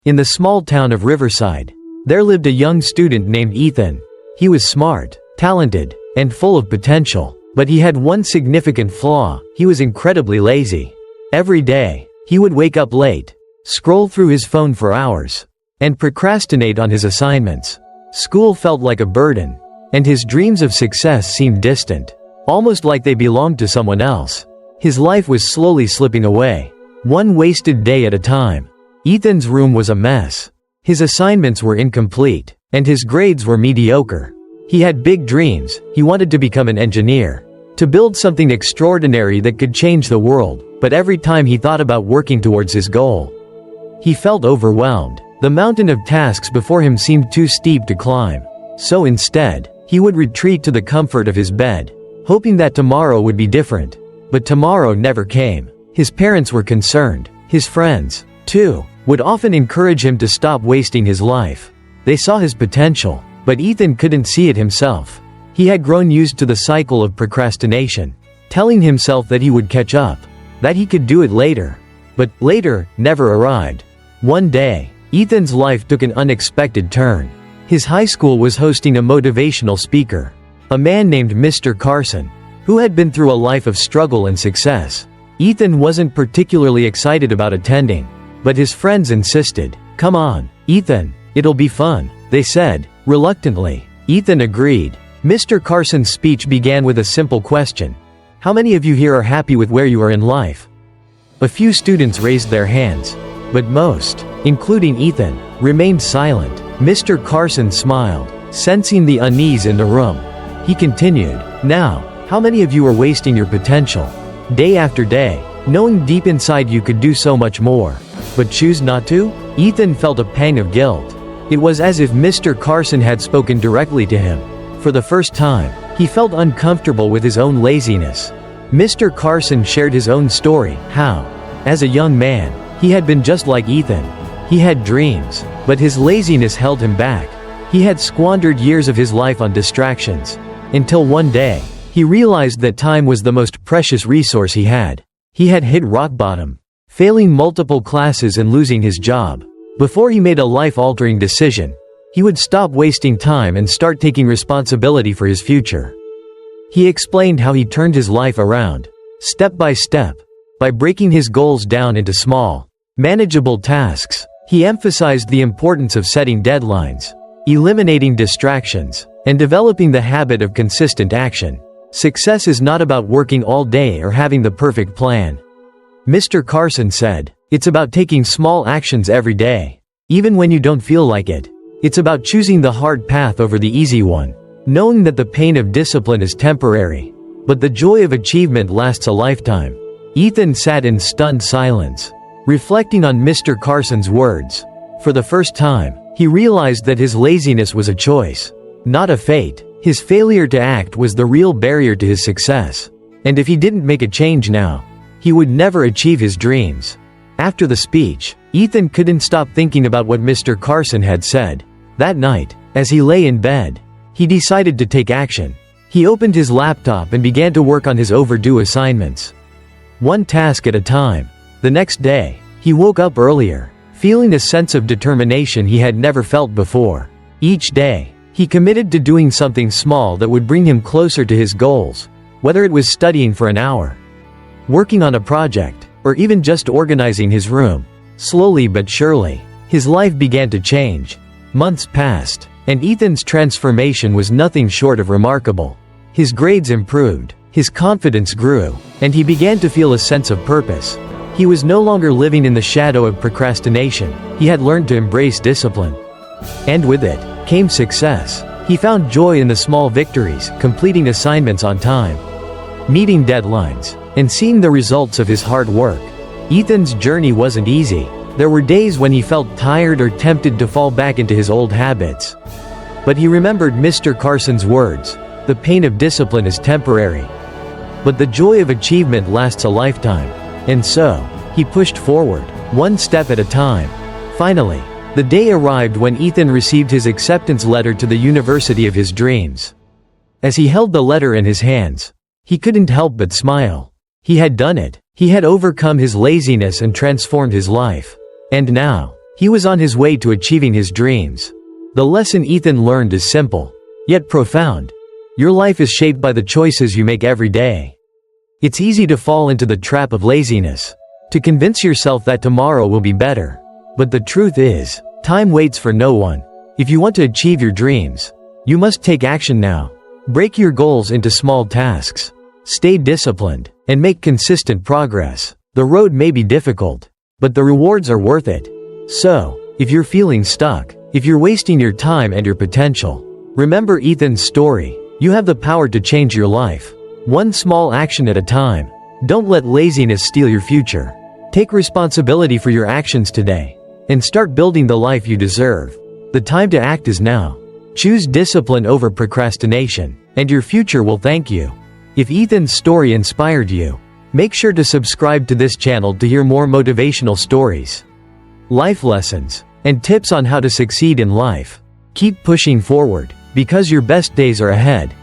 In the small town of Riverside, there lived a young student named Ethan. He was smart, talented, and full of potential, but he had one significant flaw: he was incredibly lazy. Every day, he would wake up late, scroll through his phone for hours, and procrastinate on his assignments. School felt like a burden, and his dreams of success seemed distant, almost like they belonged to someone else. His life was slowly slipping away, one wasted day at a time. Ethan's room was a mess. His assignments were incomplete, and his grades were mediocre. He had big dreams. He wanted to become an engineer, to build something extraordinary that could change the world, but every time he thought about working towards his goal, he felt overwhelmed. The mountain of tasks before him seemed too steep to climb. So instead, he would retreat to the comfort of his bed, hoping that tomorrow would be different. But tomorrow never came. His parents were concerned. His friends, too, would often encourage him to stop wasting his life. They saw his potential, but Ethan couldn't see it himself. He had grown used to the cycle of procrastination, telling himself that he would catch up, that he could do it later. But later never arrived. One day, Ethan's life took an unexpected turn. His high school was hosting a motivational speaker, a man named Mr. Carson, who had been through a life of struggle and success. Ethan wasn't particularly excited about attending, but his friends insisted. "Come on, Ethan, it'll be fun," they said, reluctantly. Ethan agreed. Mr. Carson's speech began with a simple question: "How many of you here are happy with where you are in life?" A few students raised their hands, but most, including Ethan, remained silent. Mr. Carson smiled, sensing the unease in the room. He continued, "Now, how many of you are wasting your potential? Day after day, knowing deep inside you could do so much more, but choose not to?" Ethan felt a pang of guilt. It was as if Mr. Carson had spoken directly to him. For the first time, he felt uncomfortable with his own laziness. Mr. Carson shared his own story, how, as a young man, he had been just like Ethan. He had dreams, but his laziness held him back. He had squandered years of his life on distractions, until one day, he realized that time was the most precious resource he had. He had hit rock bottom, failing multiple classes and losing his job. Before he made a life-altering decision, he would stop wasting time and start taking responsibility for his future. He explained how he turned his life around, step by step, by breaking his goals down into small, manageable tasks. He emphasized the importance of setting deadlines, eliminating distractions, and developing the habit of consistent action. Success is not about working all day or having the perfect plan. Mr. Carson said, "It's about taking small actions every day, even when you don't feel like it. It's about choosing the hard path over the easy one, knowing that the pain of discipline is temporary, but the joy of achievement lasts a lifetime." Ethan sat in stunned silence, reflecting on Mr. Carson's words. For the first time, he realized that his laziness was a choice, not a fate. His failure to act was the real barrier to his success, and if he didn't make a change now, he would never achieve his dreams. After the speech, Ethan couldn't stop thinking about what Mr. Carson had said. That night, as he lay in bed, he decided to take action. He opened his laptop and began to work on his overdue assignments, one task at a time. The next day, he woke up earlier, feeling a sense of determination he had never felt before. Each day, he committed to doing something small that would bring him closer to his goals, whether it was studying for an hour, working on a project, or even just organizing his room. Slowly but surely, his life began to change. Months passed, and Ethan's transformation was nothing short of remarkable. His grades improved, his confidence grew, and he began to feel a sense of purpose. He was no longer living in the shadow of procrastination. He had learned to embrace discipline. And with it came success. He found joy in the small victories, completing assignments on time, meeting deadlines, and seeing the results of his hard work. Ethan's journey wasn't easy. There were days when he felt tired or tempted to fall back into his old habits. But he remembered Mr. Carson's words, "The pain of discipline is temporary, but the joy of achievement lasts a lifetime." And so, he pushed forward, one step at a time. Finally, the day arrived when Ethan received his acceptance letter to the university of his dreams. As he held the letter in his hands, he couldn't help but smile. He had done it. He had overcome his laziness and transformed his life. And now, He was on his way to achieving his dreams. The lesson Ethan learned is simple, yet profound. Your life is shaped by the choices you make every day. It's easy to fall into the trap of laziness, to convince yourself that tomorrow will be better. But the truth is, time waits for no one. If you want to achieve your dreams, you must take action now. Break your goals into small tasks. Stay disciplined, and make consistent progress. The road may be difficult, but the rewards are worth it. So, if you're feeling stuck, if you're wasting your time and your potential, remember Ethan's story. You have the power to change your life. One small action at a time. Don't let laziness steal your future. Take responsibility for your actions today, and start building the life you deserve. The time to act is now. Choose discipline over procrastination, and your future will thank you. If Ethan's story inspired you, make sure to subscribe to this channel to hear more motivational stories, life lessons, and tips on how to succeed in life. Keep pushing forward, because your best days are ahead.